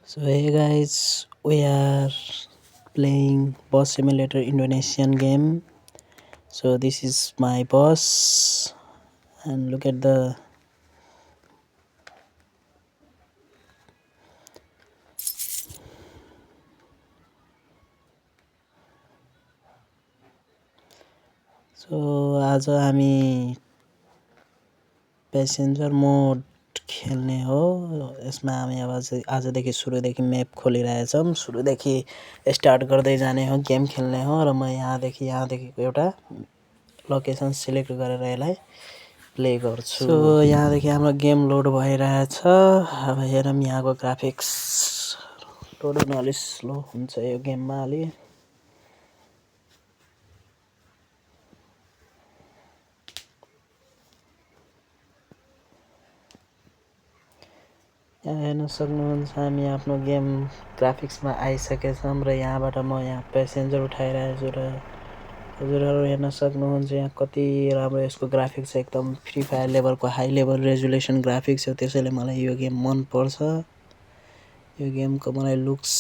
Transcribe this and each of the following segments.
So hey guys, we are playing Boss Simulator Indonesian game. So this is my boss, and look at the. So आज हामी passenger मोड खेल्ने हो। यसमा हामी अब आजदेखि सुरुदेखि म्याप खोलिरहेछौँ। सुरुदेखि स्टार्ट गर्दै जाने हो, गेम खेल्ने हो र म यहाँदेखिको एउटा लोकेसन सिलेक्ट गरेर यसलाई प्ले गर्छु। सो यहाँदेखि हाम्रो गेम लोड भइरहेछ। अब हेरौँ यहाँको ग्राफिक्स लोड हुन अलि स्लो हुन्छ यो गेममा अलि। यहाँ हेर्न सक्नुहुन्छ हामी आफ्नो गेम ग्राफिक्समा आइसकेछौँ र यहाँबाट म यहाँ प्यासेन्जर उठाइरहेको छु र हजुरहरू हेर्न सक्नुहुन्छ यहाँ कति राम्रो यसको ग्राफिक्स एकदम फ्री फायर लेभलको हाई लेभल रेजुलेसन ग्राफिक्स हो। त्यसैले मलाई यो गेम मन पर्छ। यो गेमको मलाई लुक्स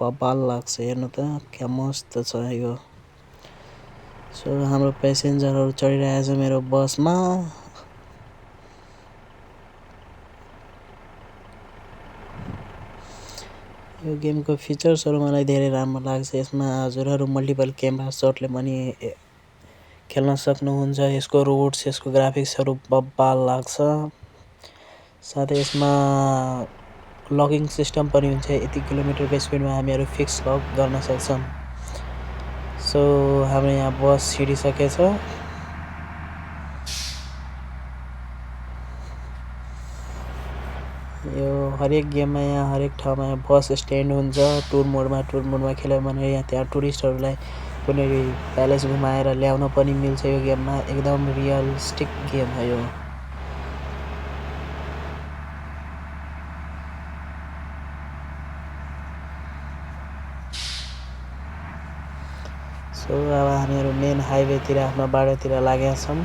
बबाल लाग्छ। हेर्नु त क्या मस्त छ यो। सो हाम्रो प्यासेन्जरहरू चढिरहेछ मेरो बसमा। यो गेमको फिचर्सहरू मलाई धेरै राम्रो लाग्छ। यसमा हजुरहरू मल्टिपल क्यामेरा सटले पनि खेल्न सक्नुहुन्छ। यसको रोड्स, यसको ग्राफिक्सहरू बबाल लाग्छ। साथै यसमा लगिङ सिस्टम पनि हुन्छ। यति किलोमिटरको स्पिडमा हामीहरू फिक्स लक गर्न सक्छौँ। सो हाम्रो यहाँ बस हिँडिसकेछ। यो हरेक गेममा यहाँ हरेक ठाउँमा बस स्ट्यान्ड हुन्छ। टुर मोडमा खेल्यो भने यहाँ त्यहाँ टुरिस्टहरूलाई कुनै प्यालेस घुमाएर ल्याउन पनि मिल्छ। यो गेममा एकदम रियलिस्टिक गेम हो यो। सो अब हामीहरू मेन हाइवेतिर आफ्नो बाटोतिर लागेका छौँ।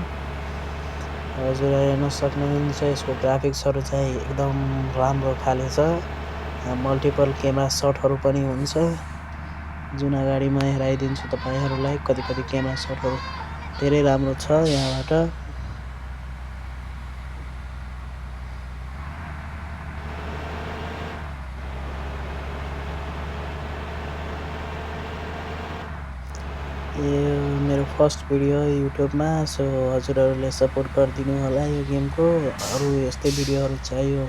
हजुरहरू हेर्न सक्नुहुन्छ यसको ग्राफिक्सहरू चाहिँ एकदम राम्रो खाले छ। यहाँ मल्टिपल क्यामेरा सटहरू पनि हुन्छ जुन अगाडि म हेराइदिन्छु तपाईँहरूलाई। कति क्यामेरा सटहरू धेरै राम्रो छ यहाँबाट। यो मेरो फर्स्ट भिडियो युट्युबमा। सो हजुरहरूले सपोर्ट गरिदिनु होला यो गेमको। अरू यस्तै भिडियोहरू चाहियो,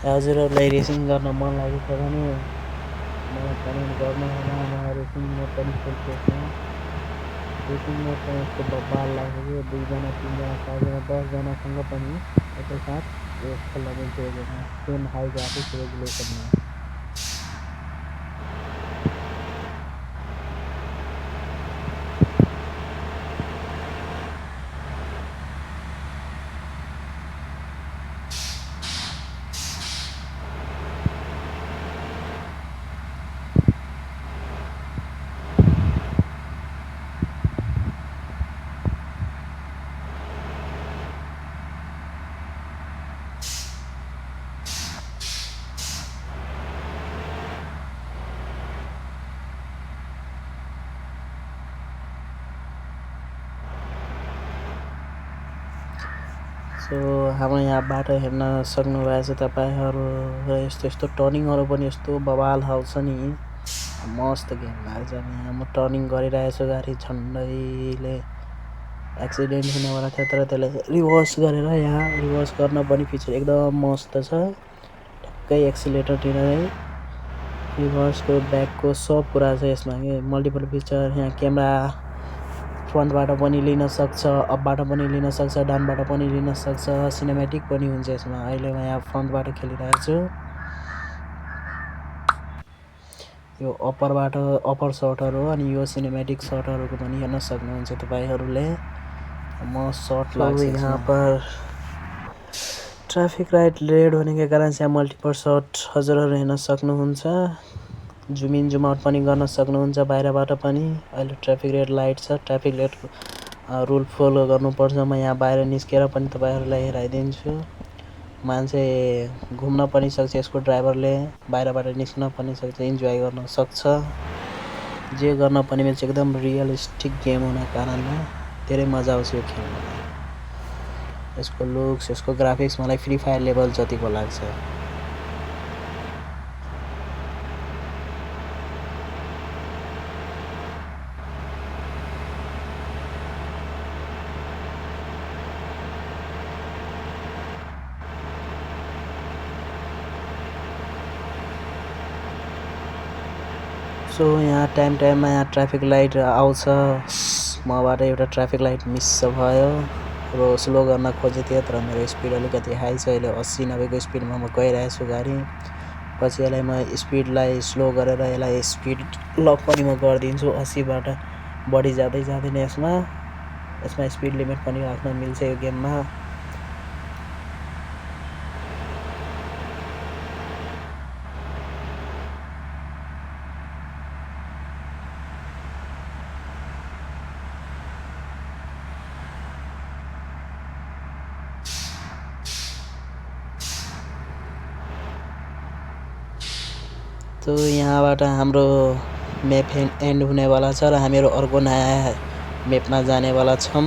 हजुरहरूलाई रेसिङ गर्न मन लागेको छ भने मलाई कमेन्ट गर्नु होला। म रेसिङ मोड पनि खेल्छु। रेसिङ मोड पनि यस्तो बबाल लाग्छ कि 2 जना 3 जना 4 जना 10 जनासँग पनि एकैसाथ खेल्न मिल्छ यो गेममा सेम हाई ग्राफिक्स रेजुलेसनमा। सो हाम्रो यहाँ बाटो हेर्न सक्नुभएछ तपाईँहरू र यस्तो टर्निङहरू पनि यस्तो बबाल आउँछ नि, मस्त गेम लाग्छ। यहाँ म टर्निङ गरिरहेछु, गाडी झन्डैले एक्सिडेन्ट हुनेवाला थियो तर त्यसले रिभर्स गरेर यहाँ रिभर्स गर्न पनि फिचर एकदम मस्त छ। ठ्याक्कै एक्सिलेटर टिर्दै रिभर्सको ब्याकको सब कुरा छ यसमा कि मल्टिपल फिचर। यहाँ क्यामेरा फ्रन्टबाट पनि लिन सक्छ, अपबाट पनि लिन सक्छ, डाउनबाट पनि लिन सक्छ, सिनेमेटिक पनि हुन्छ यसमा। अहिले म यहाँ फ्रन्टबाट खेलिरहेको छु। यो अप्पर सटहरू हो अनि यो सिनेमेटिक सटहरूको पनि हेर्न सक्नुहुन्छ तपाईँहरूले। म सट लाग्छ यहाँ पर ट्राफिक लाइट रेड होने के कारण से यहाँ मल्टिपल सट हजुरहरू हेर्न सक्नुहुन्छ। जुम इन जुम आउट पनि गर्न सक्नुहुन्छ बाहिरबाट पनि। अहिले ट्राफिक रेड लाइट छ, ट्राफिक रेड रुल फलो गर्नुपर्छ। म यहाँ बाहिर निस्केर पनि तपाईँहरूलाई हेराइदिन्छु। मान्छे घुम्न पनि सक्छ यसको ड्राइभरले, बाहिरबाट निस्किन पनि सक्छ, इन्जोय गर्न सक्छ, जे गर्न पनि मिल्छ। एकदम रियलिस्टिक गेम हुना कारणले धेरै मजा आउँछ यो खेल्नमा। यसको लुक्स, यसको ग्राफिक्स मलाई फ्री फायर लेभल जतिको लाग्छ। सो यहाँ टाइममा यहाँ ट्राफिक लाइट आउँछ। मबाट एउटा ट्राफिक लाइट मिस भयो र स्लो गर्न खोजेको थिएँ, तर मेरो स्पिड अलिकति हाई छ। अहिले 80-90को स्पिडमा म गइरहेको छु गाडी। पछि यसलाई म स्पिडलाई स्लो गरेर यसलाई स्पिड लक पनि म गरिदिन्छु। 80बाट बढी जाँदैन यसमा स्पिड लिमिट पनि राख्न मिल्छ यो गेममा। तो यहाँबाट हाम्रो म्याप एन्ड हुनेवाला छ र हामीहरू अर्को नयाँ म्यापमा जानेवाला छौँ।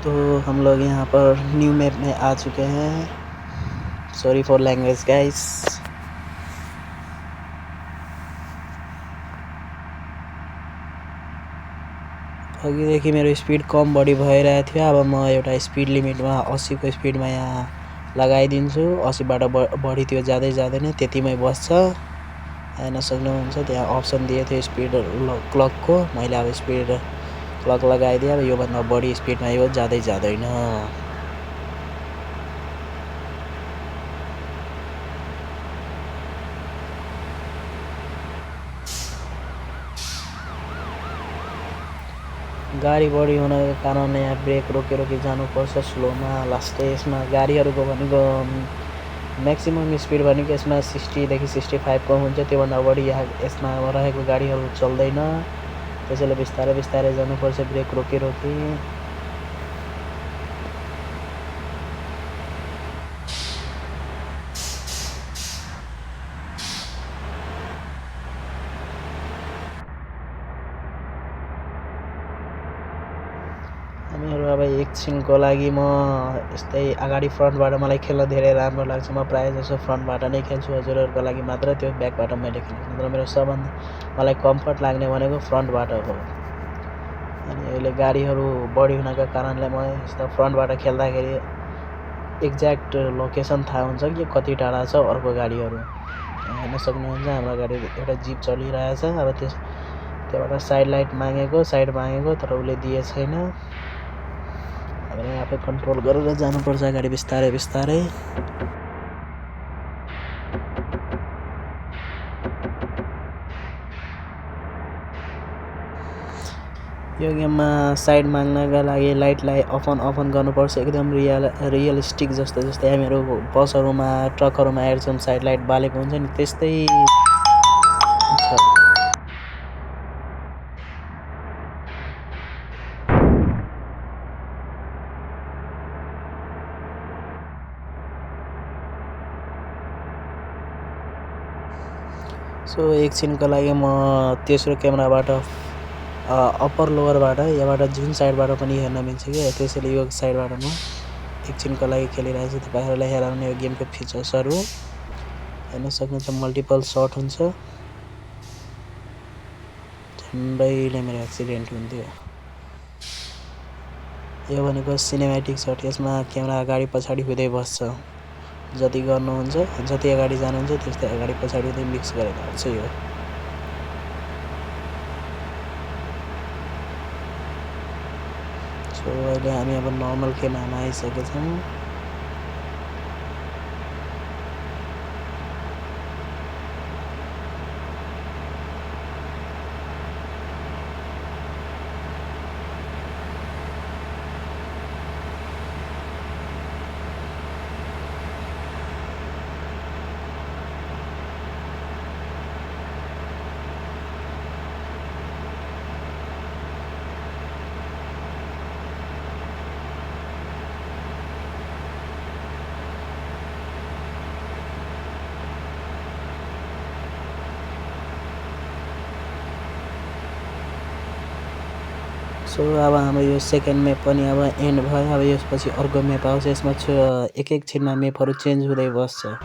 तो हम लोग यहाँ पर न्यू मैप में आ चुके हैं। Sorry for language guys. अघिदेखि मेरो स्पिड कम बढी भइरहेको थियो। अब म एउटा स्पिड लिमिटमा 80को स्पिडमा यहाँ लगाइदिन्छु। 80बाट बढी त्यो जाँदैन, त्यतिमै बस्छ। हेर्न सक्नुहुन्छ त्यहाँ अप्सन दिएको थियो स्पिड क्लकको। मैले अब स्पिड क्लक लगाइदिएँ। अब योभन्दा बढी स्पिडमा यो जाँदैन। गाडी बढी हुनको कारणले यहाँ ब्रेक रोकी जानुपर्छ स्लोमा। लास्टै यसमा गाडीहरूको भनेको म्याक्सिमम स्पिड भनेको यसमा 60देखि 65को हुन्छ। त्योभन्दा बढी यसमा रहेको गाडीहरू चल्दैन। त्यसैले बिस्तारै जानुपर्छ ब्रेक रोकी। हामीहरू अब एकछिनको लागि म यस्तै अगाडि फ्रन्टबाट मलाई खेल्न धेरै राम्रो लाग्छ। म प्रायः जसो फ्रन्टबाट नै खेल्छु हजुरहरूको लागि मात्र। त्यो ब्याकबाट मैले खेल्छु, तर मेरो सबभन्दा मलाई कम्फर्ट लाग्ने भनेको फ्रन्टबाट हो। अनि अहिले गाडीहरू बढी हुनाको कारणले म यस्तो फ्रन्टबाट खेल्दाखेरि एक्ज्याक्ट लोकेसन थाहा हुन्छ कि कति टाढा छ अर्को गाडीहरू। हेर्न सक्नुहुन्छ हाम्रो गाडी एउटा जिप चलिरहेछ। अब त्योबाट साइड मागेको तर उसले दिए छैन। हामीले आफै कन्ट्रोल गरेर जानुपर्छ गाडी बिस्तारै। यो गेममा साइड माग्नका लागि लाइटलाई अफन गर्नुपर्छ। एकदम रियलिस्टिक जस्तै हामीहरू बसहरूमा ट्रकहरूमा हेर्छौँ साइड लाइट बालेको हुन्छ नि, त्यस्तै छ। सो एकछिनको लागि म तेस्रो क्यामेराबाट अप्पर लोवरबाट यहाँबाट जुन साइडबाट पनि हेर्न मिल्छ कि, त्यसैले यो साइडबाट म एकछिनको लागि खेलिरहेको छु। तपाईँहरूलाई हेराउने यो गेमको फिचर्सहरू हेर्न सक्नुहुन्छ। मल्टिपल सट हुन्छ। झन्डैले मेरो एक्सिडेन्ट हुन्थ्यो। यो भनेको सिनेमेटिक सट। यसमा क्यामेरा अगाडि पछाडि हुँदै बस्छ। जति गर्नुहुन्छ, जति अगाडि जानुहुन्छ त्यस्तै अगाडि पछाडि हुँदै मिक्स गरेर आउँछ यो। सो अहिले हामी अब नर्मल क्यामेरामा आइसकेका छौँ। सो अब हाम्रो यो सेकेन्ड म्याप पनि अब एन्ड भयो। अब यसपछि अर्को म्याप आउँछ। यसमा एक एकछिनमा म्यापहरू चेन्ज हुँदै बस्छ।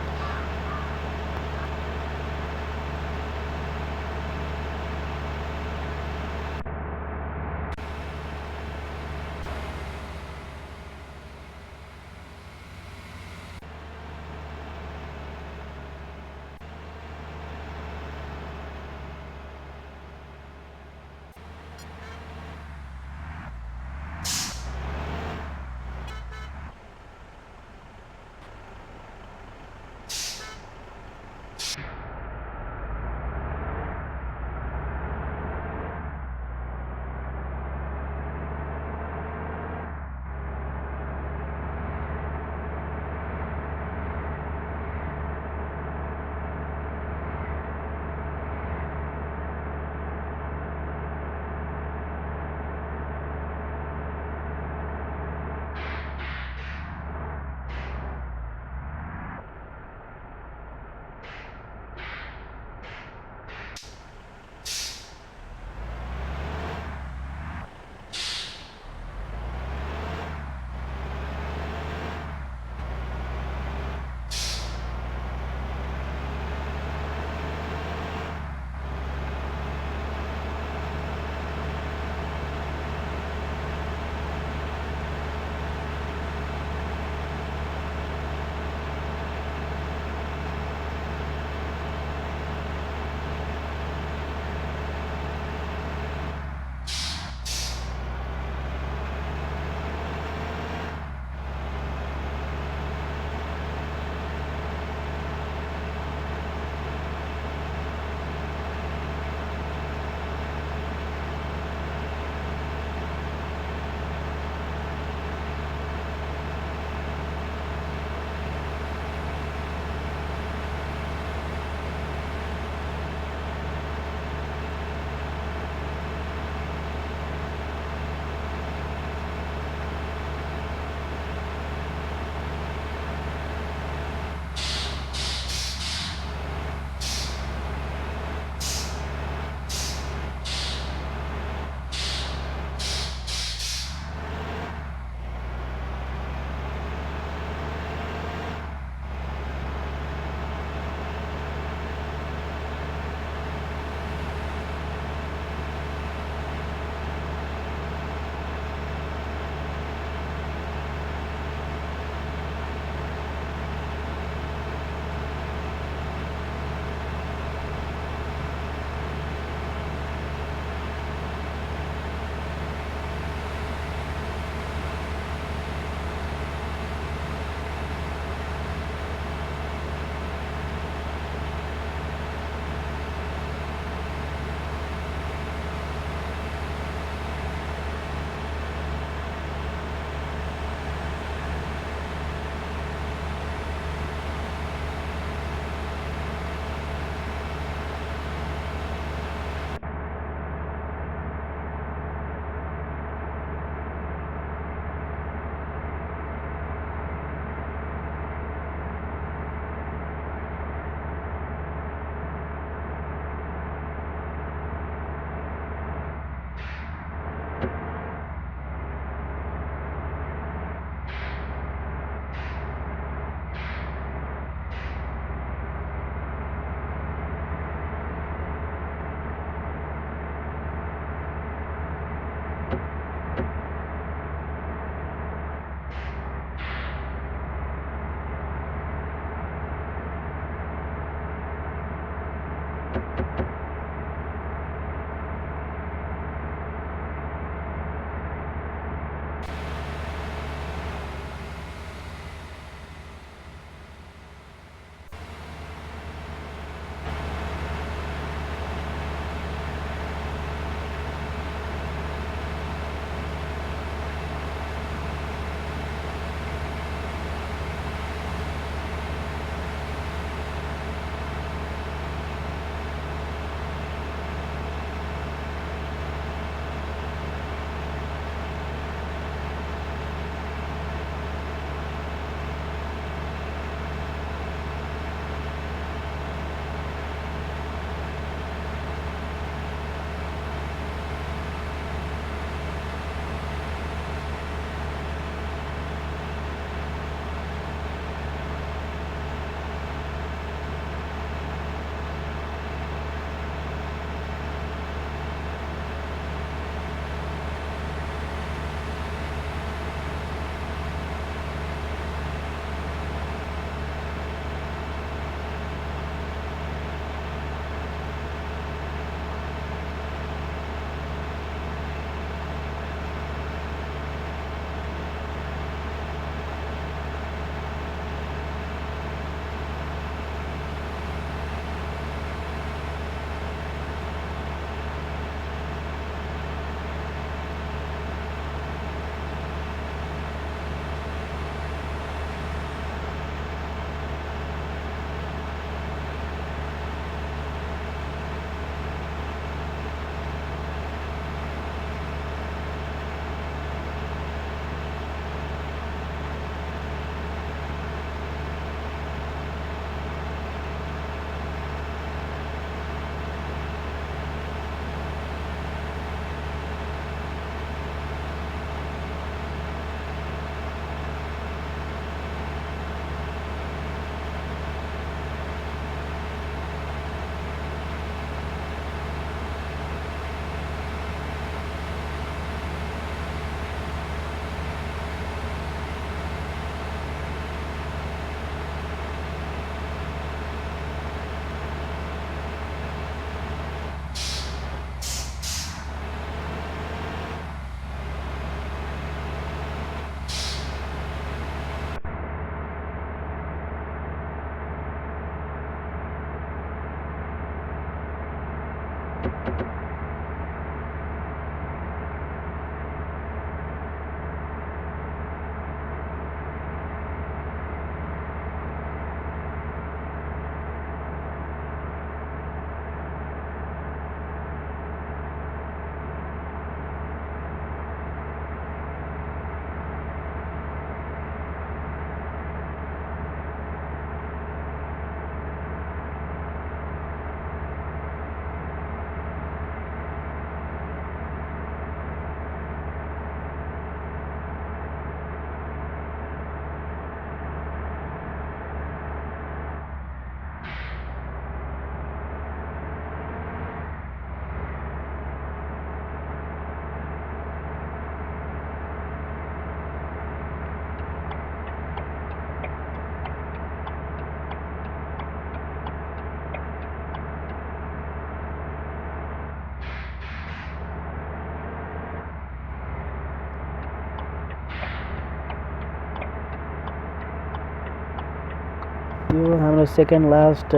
यो हाम्रो सेकेन्ड लास्ट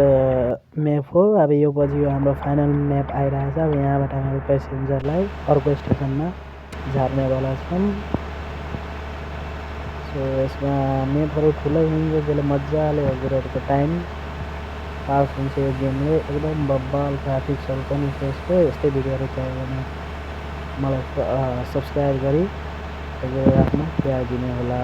म्याप हो। अब यो पछि यो हाम्रो फाइनल म्याप आइरहेछ। अब यहाँबाट हाम्रो पेसेन्जरलाई अर्को स्टेसनमा झार्नेवाला छौँ। सो यसमा म्यापहरू ठुलै हुन्छ, त्यसले मजाले हजुरहरूको टाइम पास हुन्छ। यो गेमले एकदम बब्बाल ग्राफिक्सहरू पनि छ यसको। यस्तै भिडियोहरू चाहियो भने मलाई सब्सक्राइब गरी हजुर आफ्नो प्यार दिनु होला।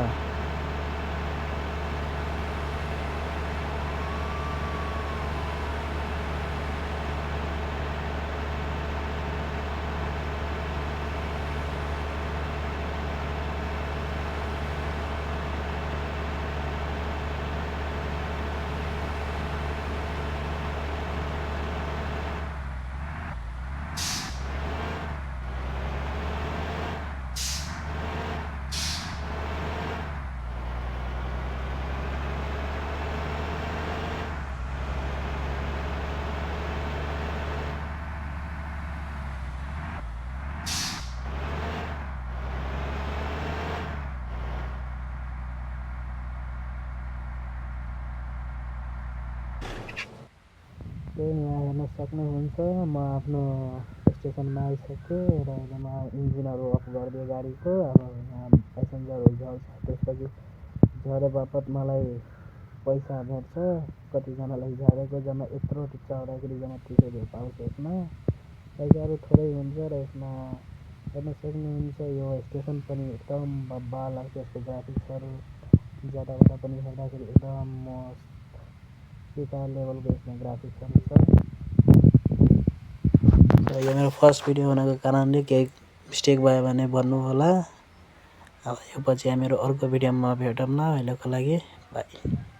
यहाँ हेर्न सक्नुहुन्छ म आफ्नो स्टेसनमा आइसकेँ र यसमा इन्जिनहरू अफ गरिदिएँ गाडीको। अब यहाँ पेसेन्जरहरू झर्छ, त्यसपछि झरे बापत मलाई पैसा भेट्छ। कतिजनालाई झरेको जम्मा यत्रो चढ्दाखेरि जम्मा 30 रुपियाँ पाउँछ। यसमा पैसाहरू थोरै हुन्छ र यसमा हेर्न सक्नुहुन्छ यो स्टेसन पनि एकदम बब्बाल लाग्छ। यसको ग्राफिक्सहरू जताबाट पनि हेर्दाखेरि एकदम मस्त बेकार लेभलको यसमा ग्राफिक्सहरू छ। र यो मेरो फर्स्ट भिडियो हुनको कारणले केही मिस्टेक भयो भने भन्नु होला। अब यो पछि मेरो अर्को भिडियोमा भेटौँला। अहिलेको लागि बाई।